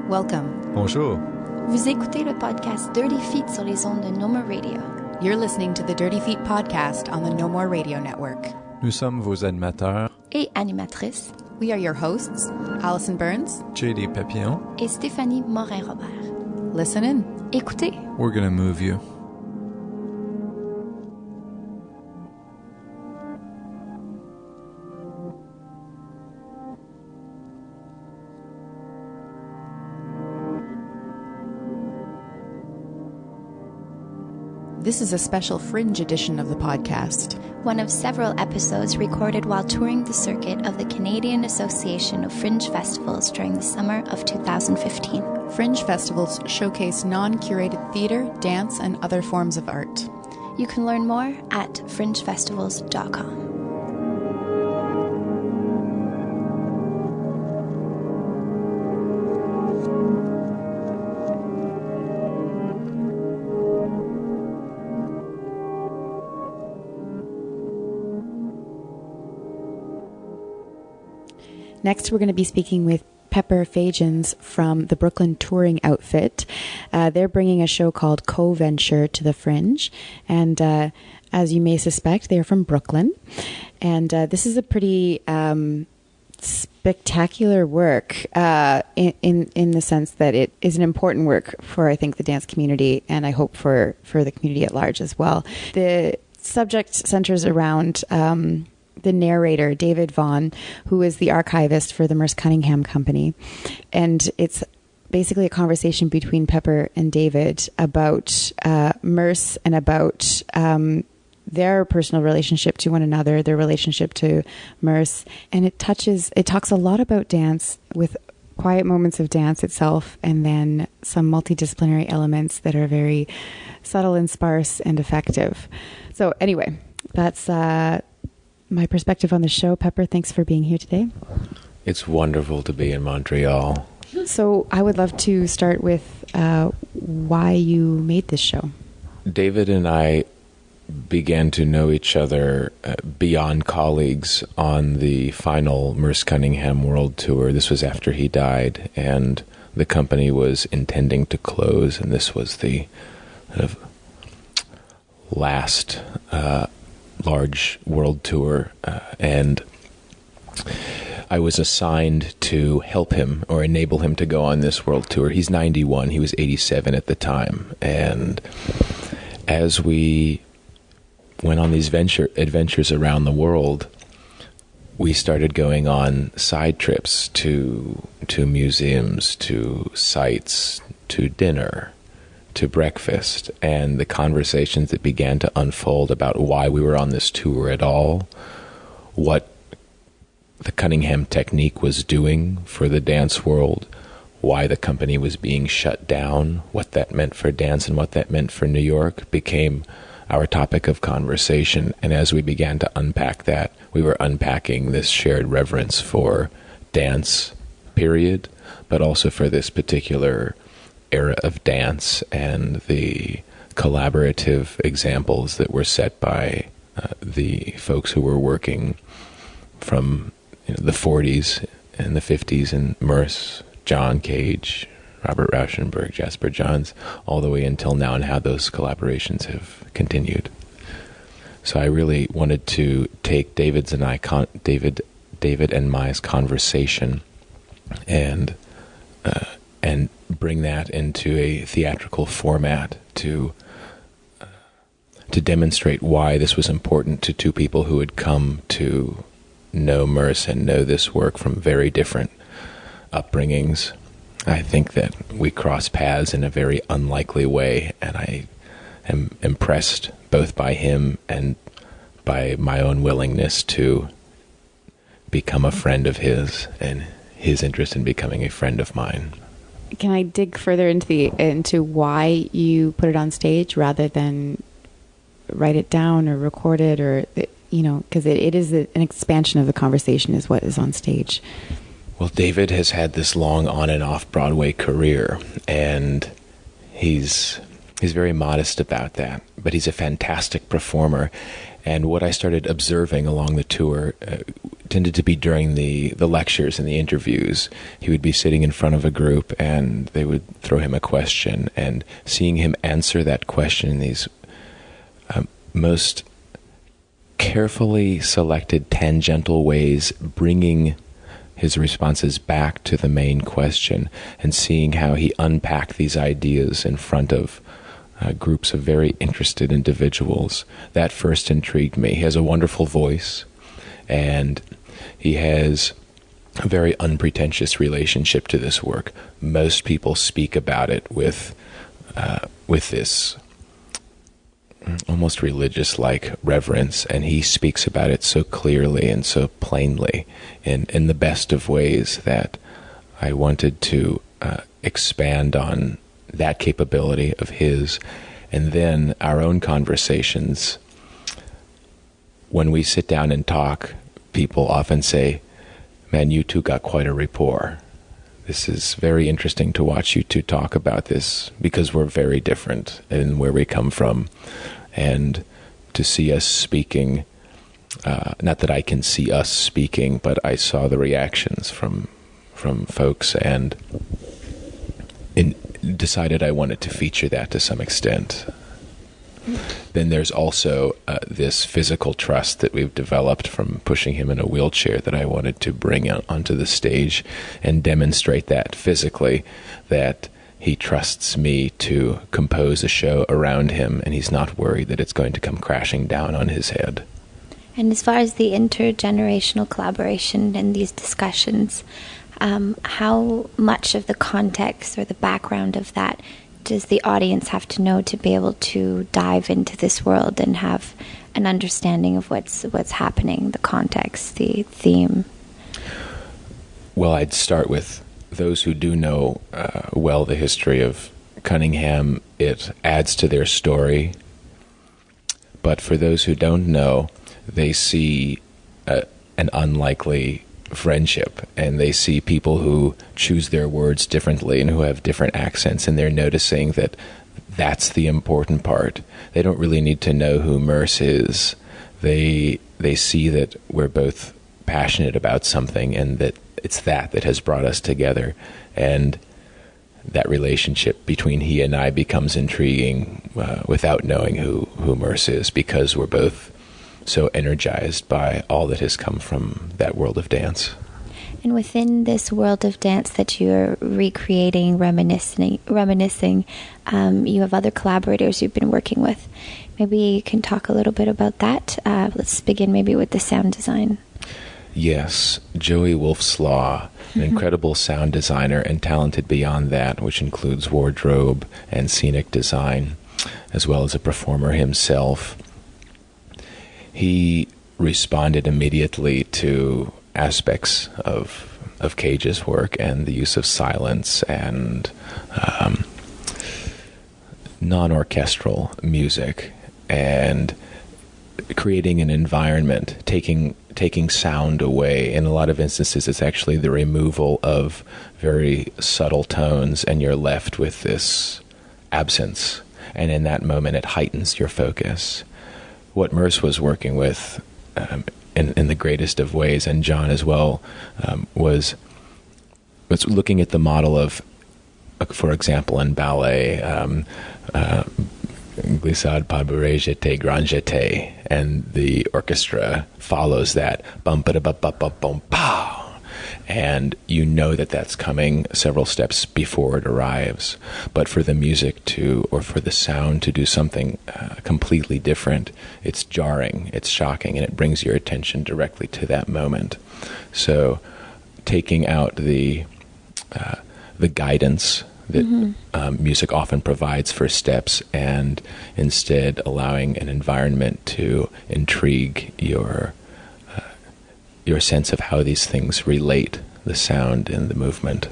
Welcome. Bonjour. Vous écoutez le podcast Dirty Feet sur les ondes de No More Radio. You're listening to the Dirty Feet podcast on the No More Radio Network. Nous sommes vos animateurs, Et animatrices. We are your hosts, Allison Burns JD Papillon. Et Stéphanie Morin-Robert. Listen in. Écoutez. We're gonna move you. This is a special Fringe edition of the podcast. One of several episodes recorded while touring the circuit of the Canadian Association of Fringe Festivals during the summer of 2015. Fringe festivals showcase non-curated theater, dance, and other forms of art. You can learn more at fringefestivals.com. Next, we're going to be speaking with Pepper Fajans from the Brooklyn touring outfit. They're bringing a show called Co.Venture to the Fringe. And as you may suspect, they're from Brooklyn. And this is a pretty spectacular work in the sense that it is an important work for, I think, the dance community, and I hope for the community at large as well. The subject centers around the narrator, David Vaughn, who is the archivist for the Merce Cunningham Company. And it's basically a conversation between Pepper and David about Merce and about their personal relationship to one another, their relationship to Merce. And it talks a lot about dance with quiet moments of dance itself, and then some multidisciplinary elements that are very subtle and sparse and effective. So anyway, that's my perspective on the show. Pepper, thanks for being here today. It's wonderful to be in Montreal. So I would love to start with why you made this show. David and I began to know each other beyond colleagues on the final Merce Cunningham World Tour. This was after he died, and the company was intending to close, and this was the kind of last large world tour, and I was assigned to help him or enable him to go on this world tour. He's 91, he was 87 at the time, and as we went on these adventures around the world, we started going on side trips to museums, to sites, to dinner, to breakfast, and the conversations that began to unfold about why we were on this tour at all, what the Cunningham technique was doing for the dance world, why the company was being shut down, what that meant for dance and what that meant for New York, became our topic of conversation. And as we began to unpack that, we were unpacking this shared reverence for dance, period, but also for this particular era of dance and the collaborative examples that were set by the folks who were working from the 40s and the 50s in Merce, John Cage, Robert Rauschenberg, Jasper Johns, all the way until now, and how those collaborations have continued. So I really wanted to take David and Mai's conversation and bring that into a theatrical format to demonstrate why this was important to two people who had come to know Merce and know this work from very different upbringings. I think that we cross paths in a very unlikely way, and I am impressed both by him and by my own willingness to become a friend of his and his interest in becoming a friend of mine. Can I dig further into why you put it on stage rather than write it down or record it, or because it is an expansion of the conversation is what is on stage. Well, David has had this long on and off Broadway career, and he's very modest about that, but he's a fantastic performer. And what I started observing along the tour, tended to be during the lectures and the interviews. He would be sitting in front of a group and they would throw him a question, and seeing him answer that question in these most carefully selected tangential ways, bringing his responses back to the main question, and seeing how he unpacked these ideas in front of groups of very interested individuals, that first intrigued me. He has a wonderful voice, and he has a very unpretentious relationship to this work. Most people speak about it with this almost religious-like reverence, and he speaks about it so clearly and so plainly in the best of ways that I wanted to expand on that capability of his. And then our own conversations, when we sit down and talk, people often say, "Man, you two got quite a rapport. This is very interesting to watch you two talk about this, because we're very different in where we come from." And to see us speaking, not that I can see us speaking, but I saw the reactions from folks, and decided I wanted to feature that to some extent. Then there's also this physical trust that we've developed from pushing him in a wheelchair that I wanted to bring onto the stage and demonstrate that physically, that he trusts me to compose a show around him, and he's not worried that it's going to come crashing down on his head. And as far as the intergenerational collaboration and these discussions, how much of the context or the background of that does the audience have to know to be able to dive into this world and have an understanding of what's happening, the context, the theme? Well, I'd start with those who do know well the history of Cunningham. It adds to their story. But for those who don't know, they see an unlikely friendship, and they see people who choose their words differently and who have different accents, and they're noticing that that's the important part. They don't really need to know who Merce is. They see that we're both passionate about something, and that it's that has brought us together, and that relationship between he and I becomes intriguing without knowing who Merce is, because we're both so energized by all that has come from that world of dance. And within this world of dance that you're recreating, reminiscing, you have other collaborators you've been working with. Maybe you can talk a little bit about that. Let's begin maybe with the sound design. Yes, Joey Wolfslaw, an incredible sound designer, and talented beyond that, which includes wardrobe and scenic design, as well as a performer himself. He responded immediately to aspects of Cage's work and the use of silence and non-orchestral music, and creating an environment, taking sound away. In a lot of instances, it's actually the removal of very subtle tones, and you're left with this absence. And in that moment, it heightens your focus. What Merce was working with in the greatest of ways, and John as well, was looking at the model of, for example, in ballet, glissade, pas bourrée, jeté, grand jeté, and the orchestra follows that, bum ba da ba ba ba bum pow, and you know that that's coming several steps before it arrives. But for the music or for the sound to do something completely different, it's jarring, it's shocking, and it brings your attention directly to that moment. So taking out the guidance that music often provides for steps, and instead allowing an environment to intrigue your sense of how these things relate, the sound and the movement.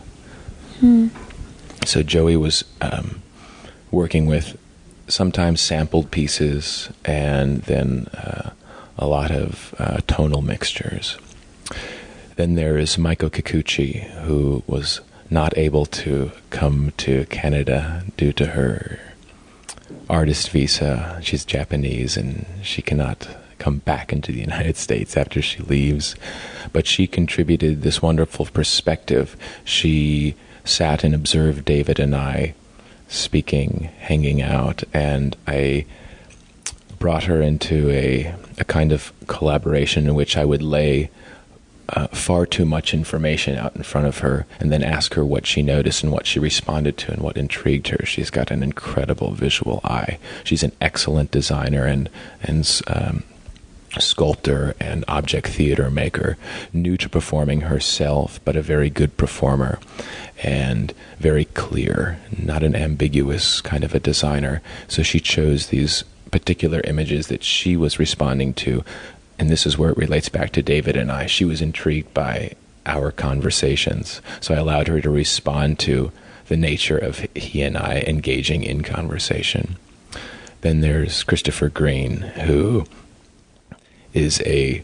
So Joey was working with sometimes sampled pieces, and then a lot of tonal mixtures. Then there is Maiko Kikuchi, who was not able to come to Canada due to her artist visa. She's Japanese, and she cannot come back into the United States after she leaves. But she contributed this wonderful perspective. She sat and observed David and I speaking, hanging out, and I brought her into a kind of collaboration in which I would lay far too much information out in front of her and then ask her what she noticed and what she responded to and what intrigued her. She's got an incredible visual eye. She's an excellent designer and sculptor and object theater maker, new to performing herself, but a very good performer and very clear, not an ambiguous kind of a designer. So she chose these particular images that she was responding to, and this is where it relates back to David and I. She was intrigued by our conversations, so I allowed her to respond to the nature of he and I engaging in conversation. Then there's Christopher Green, who is a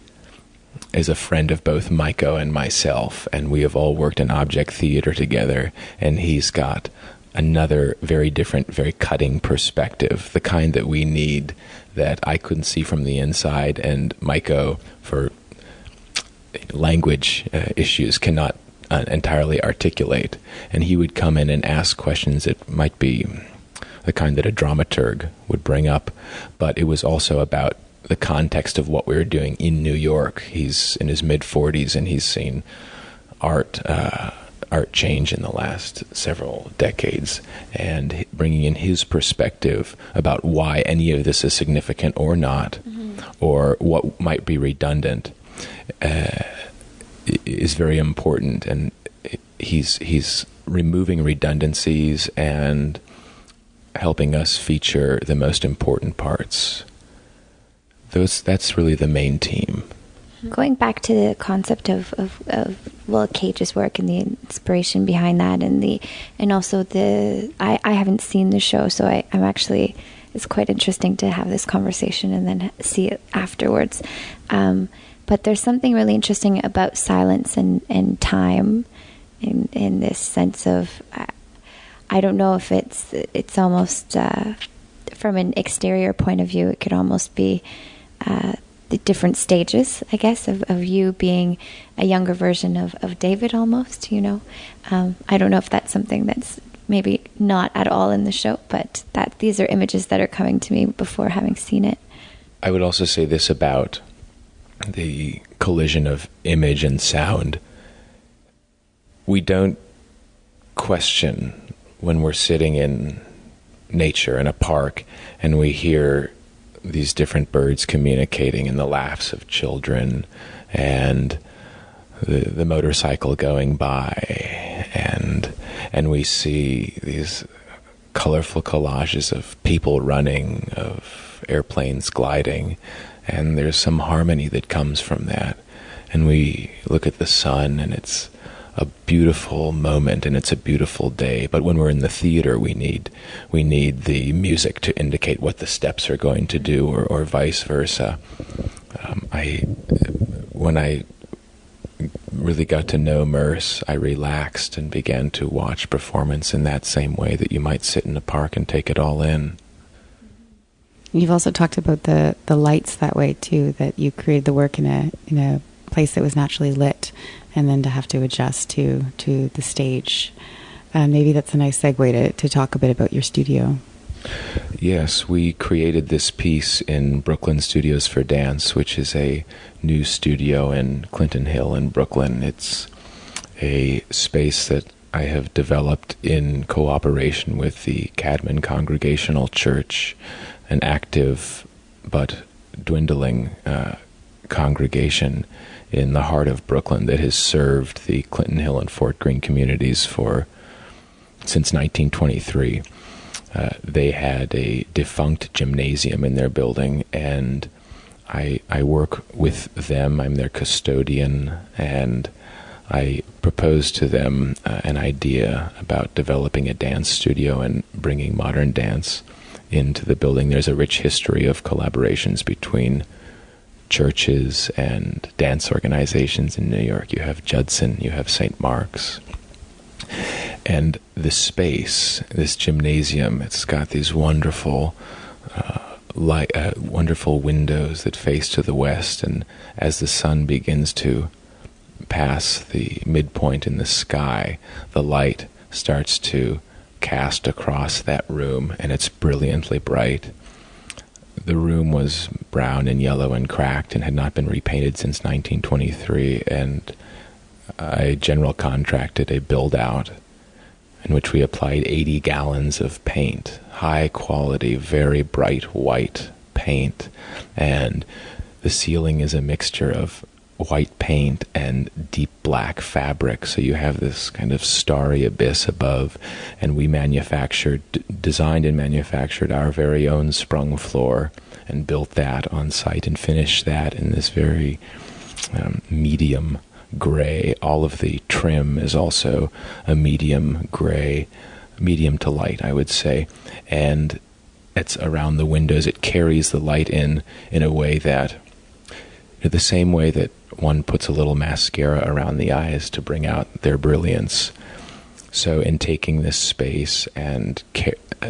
friend of both Maiko and myself, and we have all worked in object theater together, and he's got another very different, very cutting perspective, the kind that we need that I couldn't see from the inside, and Maiko, for language issues, cannot entirely articulate. And he would come in and ask questions that might be the kind that a dramaturg would bring up, but it was also about the context of what we were doing in New York. He's in his mid-40s, and he's seen art change in the last several decades, and bringing in his perspective about why any of this is significant or not, or what might be redundant, is very important. And he's removing redundancies and helping us feature the most important parts. That's really the main team. Going back to the concept of Cage's work and the inspiration behind that, and also I haven't seen the show, so I'm actually, it's quite interesting to have this conversation and then see it afterwards. But there's something really interesting about silence and time, in this sense of, I don't know if it's almost from an exterior point of view, it could almost be the different stages, I guess, of you being a younger version of David almost, I don't know if that's something that's maybe not at all in the show, but that these are images that are coming to me before having seen it. I would also say this about the collision of image and sound. We don't question when we're sitting in nature in a park and we hear these different birds communicating and the laughs of children and the motorcycle going by, and we see these colorful collages of people running, of airplanes gliding, and there's some harmony that comes from that. And we look at the sun, and it's a beautiful moment, and it's a beautiful day. But when we're in the theater, we need the music to indicate what the steps are going to do, or vice versa. When I really got to know Merce, I relaxed and began to watch performance in that same way that you might sit in a park and take it all in. You've also talked about the lights that way too, that you created the work in a place that was naturally lit, and then to have to adjust to the stage. Maybe that's a nice segue to talk a bit about your studio. Yes, we created this piece in Brooklyn Studios for Dance, which is a new studio in Clinton Hill in Brooklyn. It's a space that I have developed in cooperation with the Cadman Congregational Church, an active but dwindling congregation in the heart of Brooklyn that has served the Clinton Hill and Fort Greene communities since 1923. They had a defunct gymnasium in their building, and I work with them. I'm their custodian, and I proposed to them an idea about developing a dance studio and bringing modern dance into the building. There's a rich history of collaborations between churches and dance organizations in New York. You have Judson, you have St. Mark's. And this space, this gymnasium, it's got these wonderful wonderful windows that face to the west, and as the sun begins to pass the midpoint in the sky, the light starts to cast across that room, and it's brilliantly bright. The room was brown and yellow and cracked and had not been repainted since 1923, and I general contracted a build-out in which we applied 80 gallons of paint, high quality, very bright white paint, and the ceiling is a mixture of white paint and deep black fabric, so you have this kind of starry abyss above, and we designed and manufactured our very own sprung floor and built that on site and finished that in this very medium gray. All of the trim is also a medium gray, medium to light, I would say, and it's around the windows. It carries the light in a way that, the same way that one puts a little mascara around the eyes to bring out their brilliance. So in taking this space and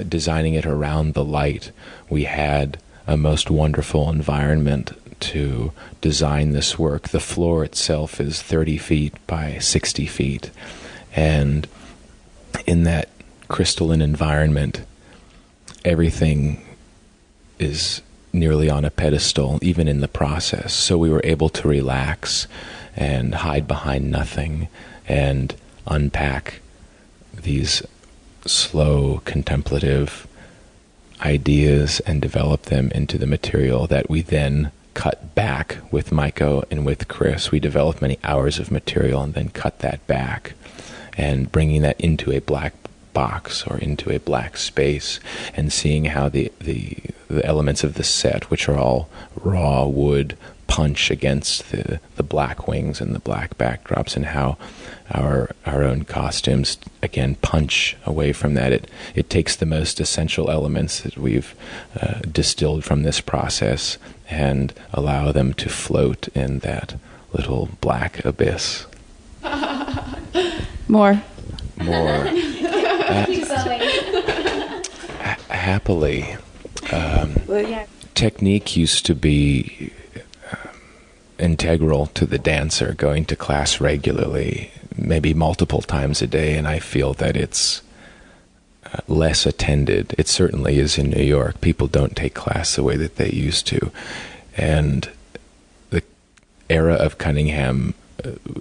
designing it around the light, we had a most wonderful environment to design this work. The floor itself is 30 feet by 60 feet, and in that crystalline environment, everything is nearly on a pedestal, even in the process. So we were able to relax and hide behind nothing and unpack these slow, contemplative ideas and develop them into the material that we then cut back with Maiko and with Chris. We developed many hours of material and then cut that back, and bringing that into a black box or into a black space, and seeing how the elements of the set, which are all raw wood, punch against the black wings and the black backdrops, and how our own costumes again punch away from that. It takes the most essential elements that we've distilled from this process and allow them to float in that little black abyss. More. Happily. Technique used to be integral to the dancer, going to class regularly, maybe multiple times a day, and I feel that it's less attended. It certainly is in New York. People don't take class the way that they used to, and the era of Cunningham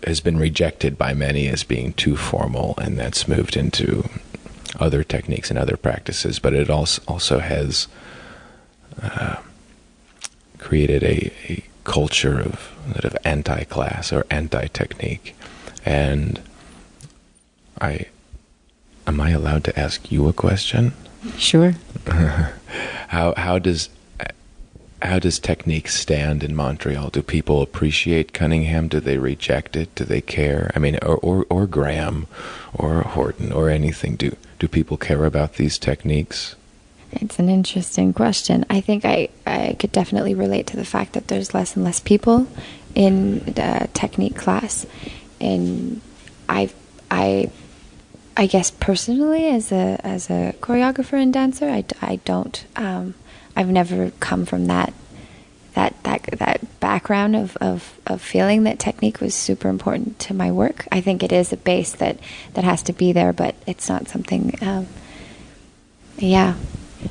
has been rejected by many as being too formal, and that's moved into other techniques and other practices, but it also has created a culture of sort of anti-class or anti-technique. And am I allowed to ask you a question? Sure. How does technique stand in Montreal? Do people appreciate Cunningham? Do they reject it? Do they care? I mean, or Graham, or Horton, or anything. Do people care about these techniques? It's an interesting question. I think I could definitely relate to the fact that there's less and less people in the technique class, and I guess personally, as a choreographer and dancer, I don't. I've never come from that background of feeling that technique was super important to my work. I think it is a base that has to be there, but it's not something. Yeah.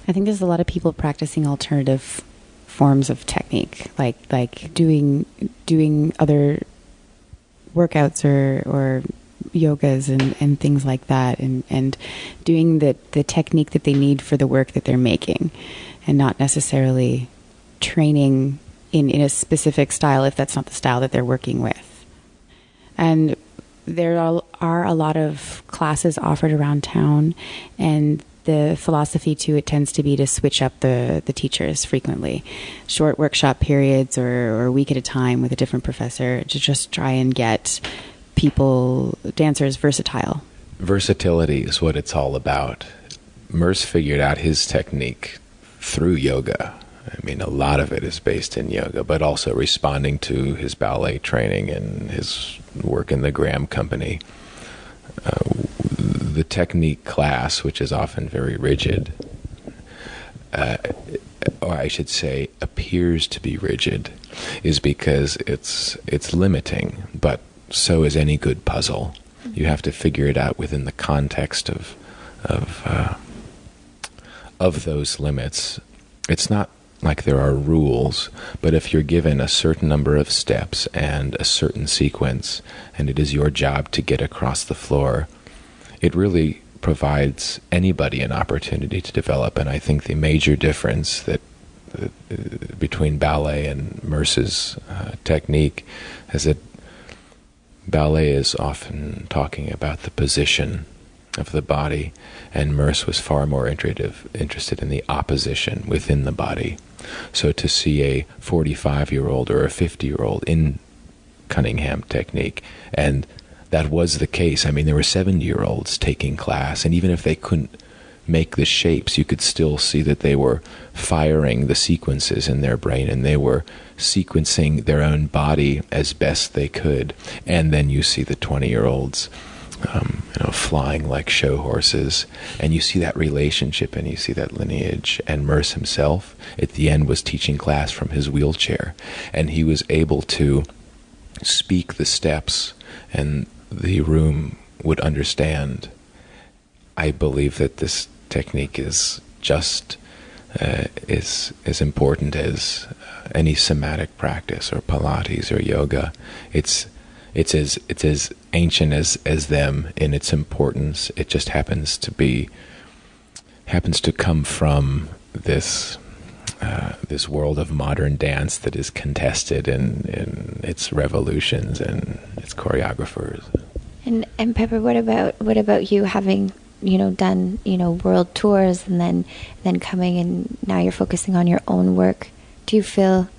I think there's a lot of people practicing alternative forms of technique, like doing other workouts or yogas and things like that, and doing the technique that they need for the work that they're making, and not necessarily training in a specific style if that's not the style that they're working with. And there are a lot of classes offered around town, and the philosophy to it tends to be to switch up the teachers frequently. Short workshop periods or a week at a time with a different professor to just try and get dancers versatile. Versatility is what it's all about. Merce figured out his technique through yoga. I mean, a lot of it is based in yoga, but also responding to his ballet training and his work in the Graham Company. The technique class, which is often very rigid, or I should say, appears to be rigid, is because it's limiting. But so is any good puzzle. You have to figure it out within the context of those limits. It's not like there are rules, but if you're given a certain number of steps and a certain sequence, and it is your job to get across the floor, it really provides anybody an opportunity to develop. And I think the major difference that between ballet and Merce's technique is that ballet is often talking about the position of the body, and Merce was far more interested in the opposition within the body. So to see a 45-year-old or a 50-year-old in Cunningham technique, and that was the case. I mean, there were 70-year-olds taking class, and even if they couldn't make the shapes, you could still see that they were firing the sequences in their brain, and they were sequencing their own body as best they could. And then you see the 20-year-olds flying like show horses, and you see that relationship and you see that lineage. And Merce himself at the end was teaching class from his wheelchair, and he was able to speak the steps and the room would understand. I believe that this technique is just as important as any somatic practice or Pilates or yoga. It's as ancient as them in its importance. It just happens to come from this world of modern dance that is contested in its revolutions and its choreographers. And Pepper, what about you, having done world tours and then coming, and now you're focusing on your own work? Do you feel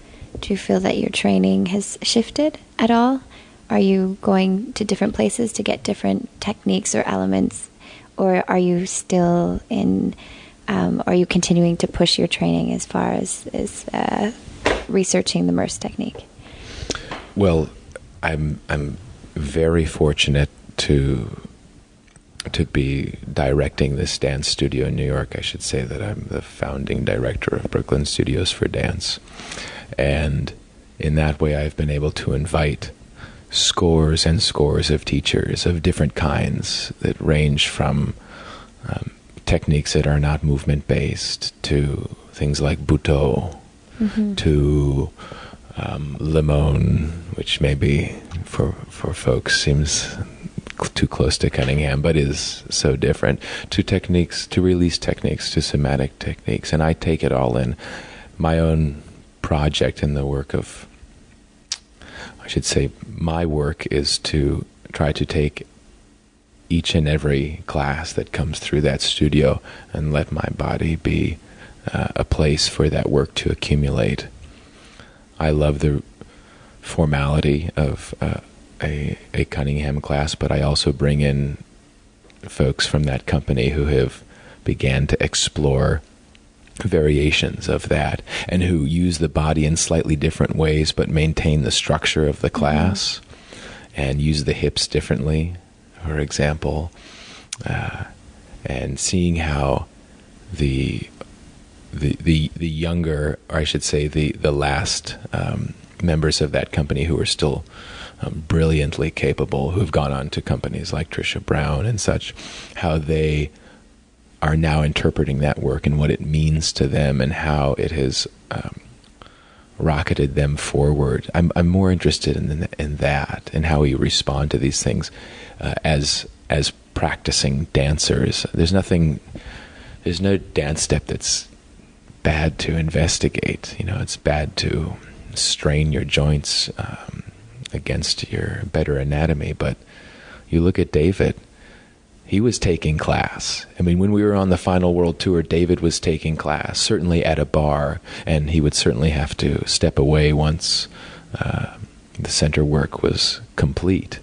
that your training has shifted at all? Are you going to different places to get different techniques or elements, or are you still are you continuing to push your training as far as researching the Merce technique? Well, I'm very fortunate to be directing this dance studio in New York. I should say that I'm the founding director of Brooklyn Studios for Dance, and in that way I've been able to invite scores and scores of teachers of different kinds that range from techniques that are not movement-based to things like Butoh, to Limon, which maybe for folks seems too close to Cunningham, but is so different, to techniques, to release techniques, to somatic techniques. And I take it all in. My own project in the work of, I should say, my work is to try to take each and every class that comes through that studio and let my body be a place for that work to accumulate. I love the formality of a Cunningham class, but I also bring in folks from that company who have began to explore variations of that and who use the body in slightly different ways but maintain the structure of the class and use the hips differently, for example, and seeing how the younger, or I should say the last members of that company who are still brilliantly capable, who've gone on to companies like Trisha Brown and such, how they are now interpreting that work and what it means to them and how it has rocketed them forward. I'm more interested in that and how we respond to these things as practicing dancers. There's no dance step that's bad to investigate. It's bad to strain your joints against your better anatomy. But you look at David, he was taking class. I mean, when we were on the final world tour, David was taking class, certainly at a bar, and he would certainly have to step away once the center work was complete.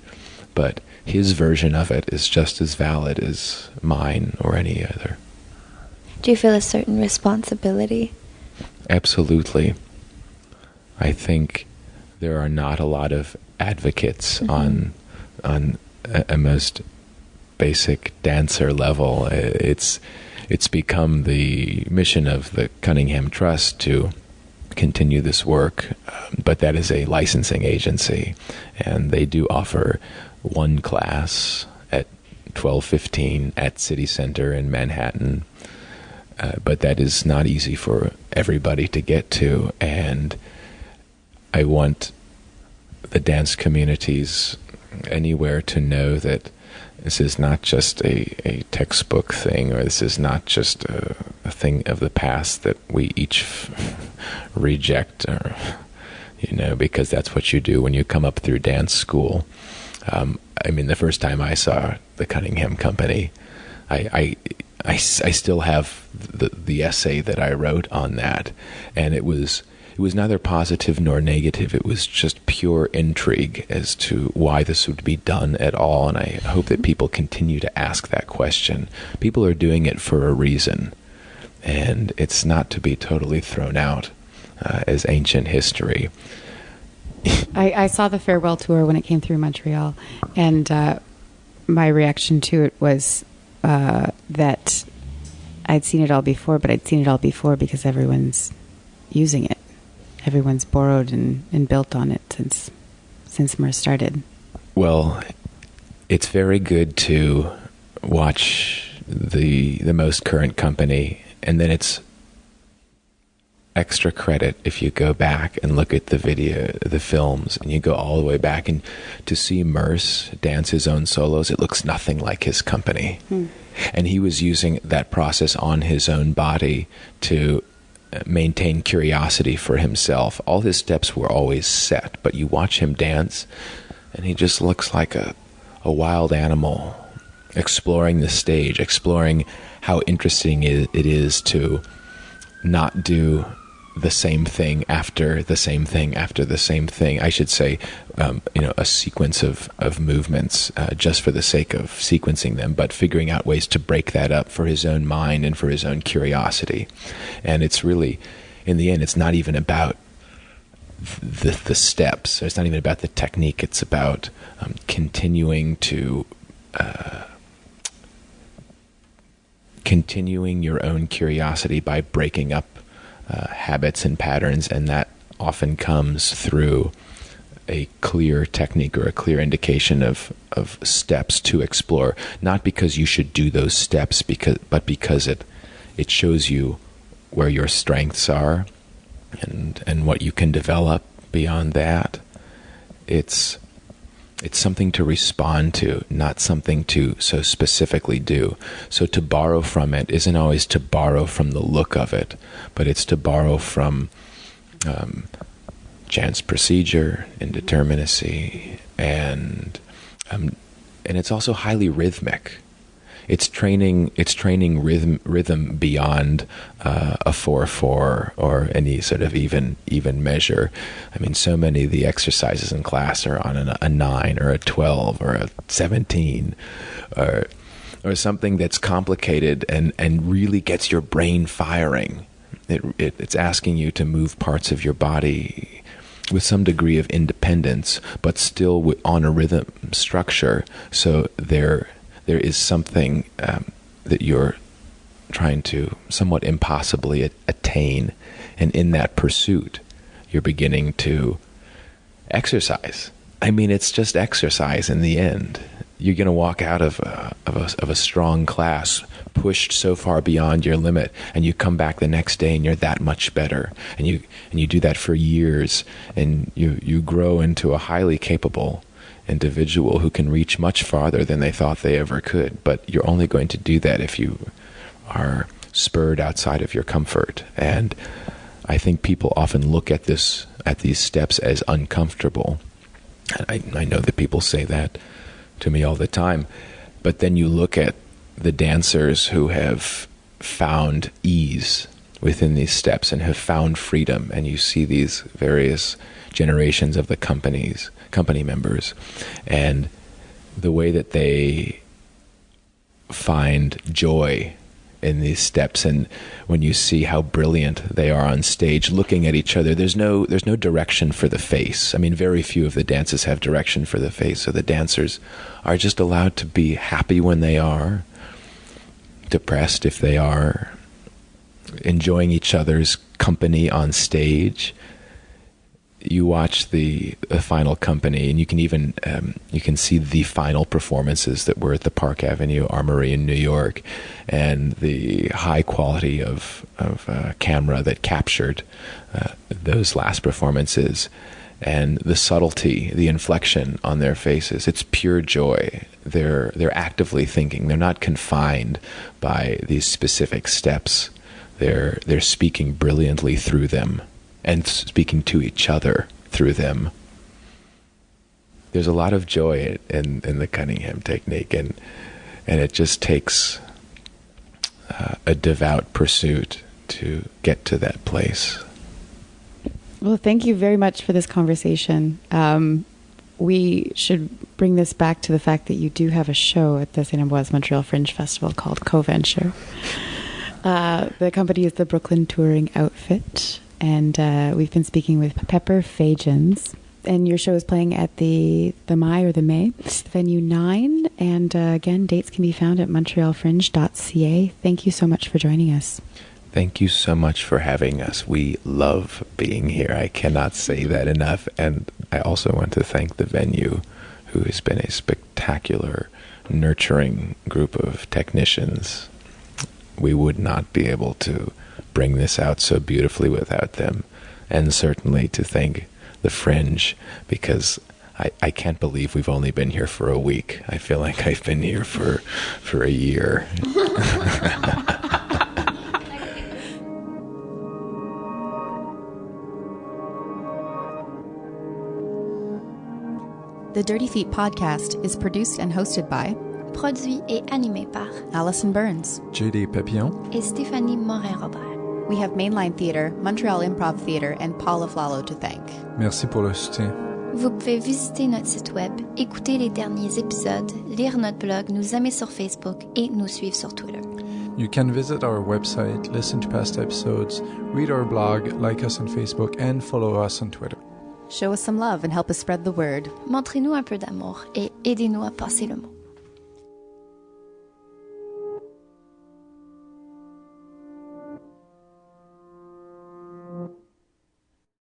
But his version of it is just as valid as mine or any other. Do you feel a certain responsibility? Absolutely. I think there are not a lot of advocates on a most basic dancer level. It's it's become the mission of the Cunningham Trust to continue this work, but that is a licensing agency, and they do offer one class at 12:15 at City Center in Manhattan, but that is not easy for everybody to get to, and I want the dance communities anywhere to know that this is not just a textbook thing, or this is not just a thing of the past that we each reject, or, because that's what you do when you come up through dance school. The first time I saw the Cunningham Company, I still have the essay that I wrote on that, and it was neither positive nor negative. It was just pure intrigue as to why this would be done at all, and I hope that people continue to ask that question. People are doing it for a reason, and it's not to be totally thrown out as ancient history. I saw the farewell tour when it came through Montreal, and my reaction to it was that I'd seen it all before, but I'd seen it all before because everyone's using it. Everyone's borrowed and built on it since MERS started. Well, it's very good to watch the most current company, and then it's extra credit if you go back and look at the films, and you go all the way back, and to see MERS dance his own solos, it looks nothing like his company. And he was using that process on his own body to maintain curiosity for himself. All his steps were always set, but you watch him dance, and he just looks like a wild animal exploring the stage, exploring how interesting it is to not do the same thing after the same thing after the same thing. I should say, a sequence of movements just for the sake of sequencing them, but figuring out ways to break that up for his own mind and for his own curiosity. And it's really, in the end, it's not even about the steps. It's not even about the technique. It's about continuing your own curiosity by breaking up habits and patterns, and that often comes through a clear technique or a clear indication of steps to explore, not because you should do those steps, but because it shows you where your strengths are and what you can develop beyond that. It's something to respond to, not something to so specifically do. So to borrow from it isn't always to borrow from the look of it, but it's to borrow from chance procedure, indeterminacy, and it's also highly rhythmic. It's training rhythm beyond a 4/4 or any sort of even measure. So many of the exercises in class are on a 9 or a 12 or a 17 or something that's complicated and really gets your brain firing. It's asking you to move parts of your body with some degree of independence, but still on a rhythm structure. So there is something that you're trying to somewhat impossibly attain, and in that pursuit, you're beginning to exercise. It's just exercise in the end. You're going to walk out of a strong class pushed so far beyond your limit, and you come back the next day and you're that much better, and you do that for years, and you grow into a highly capable individual who can reach much farther than they thought they ever could. But you're only going to do that if you are spurred outside of your comfort. And I think people often look at these steps as uncomfortable. I know that people say that to me all the time. But then you look at the dancers who have found ease within these steps and have found freedom, and you see these various generations of the company members, and the way that they find joy in these steps. And when you see how brilliant they are on stage looking at each other, there's no direction for the face. Very few of the dances have direction for the face, so the dancers are just allowed to be happy when they are, depressed, if they are enjoying each other's company on stage. You watch the final company, and you can even you can see the final performances that were at the Park Avenue Armory in New York, and the high quality of camera that captured those last performances, and the subtlety, the inflection on their faces. It's pure joy. They're actively thinking. They're not confined by these specific steps. They're speaking brilliantly through them, and speaking to each other through them. There's a lot of joy in the Cunningham technique, and it just takes a devout pursuit to get to that place. Well, thank you very much for this conversation. We should bring this back to the fact that you do have a show at the St-Ambroise Montreal Fringe Festival called Co.Venture. The company is the Brooklyn Touring Outfit, and we've been speaking with Pepper Fajans. And your show is playing at the May, venue 9. And again, dates can be found at montrealfringe.ca. Thank you so much for joining us. Thank you so much for having us. We love being here. I cannot say that enough. And I also want to thank the venue, who has been a spectacular, nurturing group of technicians. We would not be able to bring this out so beautifully without them. And certainly to thank the Fringe, because I can't believe we've only been here for a week. I feel like I've been here for a year. The Dirty Feet podcast is produced and hosted by Produit et animé par Allison Burns, JD Papillon, et Stéphanie Morin-Robert. We have Mainline Theatre, Montreal Improv Theatre, and Paul Aflalo to thank. Merci pour le soutien. Vous pouvez visiter notre site web, écouter les derniers épisodes, lire notre blog, nous aimer sur Facebook et nous suivre sur Twitter. You can visit our website, listen to past episodes, read our blog, like us on Facebook, and follow us on Twitter. Show us some love and help us spread the word. Montrez-nous un peu d'amour et aidez-nous à passer le mot.